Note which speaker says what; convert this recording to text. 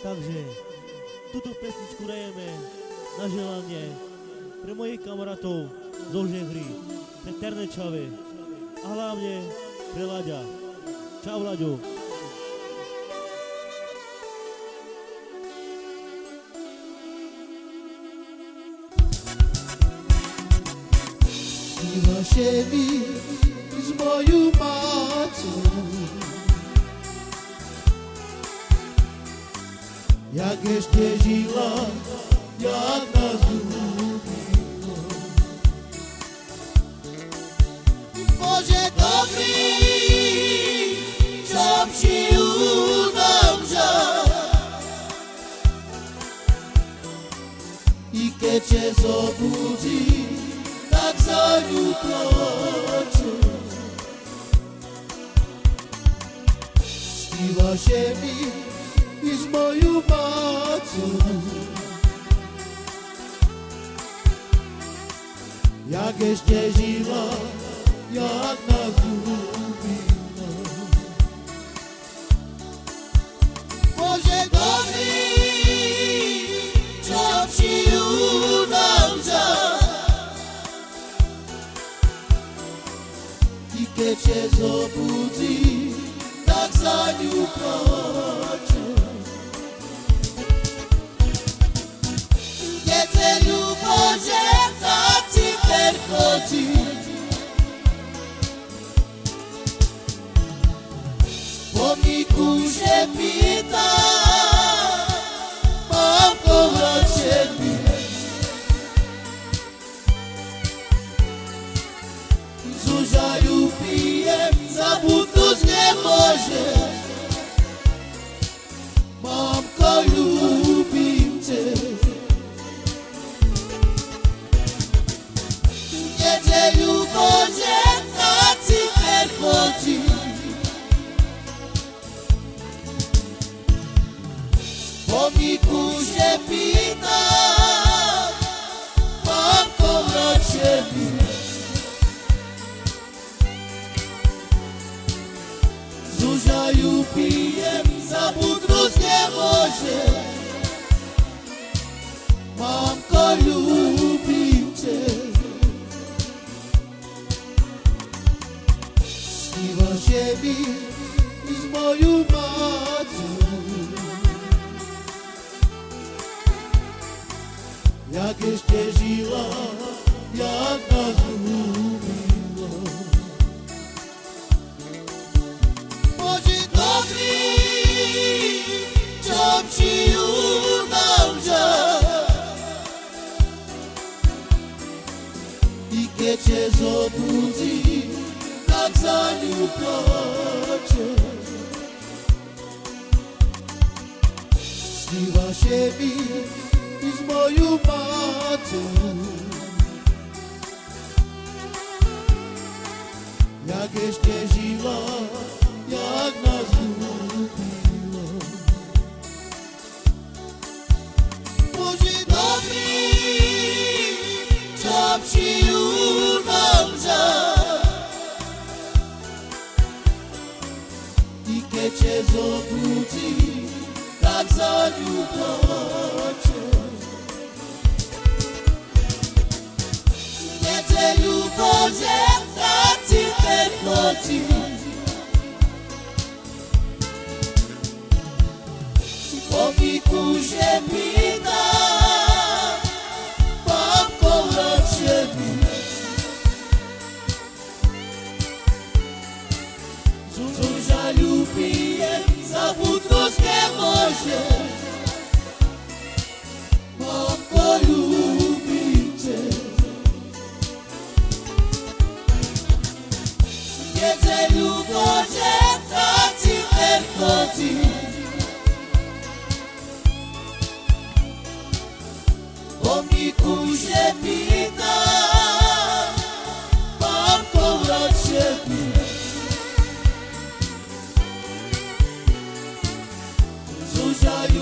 Speaker 1: Takže túto pesničku dajeme na želanie pre mojich kamarátov zo Žehry, pre Ternečave a hlavne pre Laďa. Čau, Laďo.
Speaker 2: Snívaše mi s moju mátou, jak ešte žila, jak nás ľúbila. Bože dobrý, čo přijú nám žal, i keď se zobudí, tak za ňu plačem. Snívaše mi i s moju mátou, jak ešte žila, jak nás ľúbila. Bože dobrý, čo přijú nám žal, i keď se zobudí, tak za ňu plačem. Bože, tak ti ten chodí. Pomníku, že pýta, mamko, vračte mi. Zužaju pijem, zabudnúť nemôže. Mamko, ľúbim te. Bože, tak ti ten chodí. Pomníku, že pýta, mamko, vračte mi. Zužaju pijem, zabudnúť nemôže. Mamko, ľúbim te. Snívaše mi i s moju mátou, jak ešte žila, jak nás ľúbila. Bože dobrý, čo přijú nám žal, i keď se zobudí, tak za ňu plačem. Snívaše mi i s moju mátou, jak ešte žila, jak nás ľúbila. Bože dobrý, čo přijú nám žal, keď se zobudí, tak za ňu plačem. Nedeľu, Bože, tak ti ten chodí. Pomníku, že pýta, mamko, vračte mi. Zužaľu pijem, zabudnúť nemôže. Mamko, ľúbim te. Nedeľu, Bože, tak ti ten chodí. Pomníku, že pýta, mamko, vračte mi. Zužajú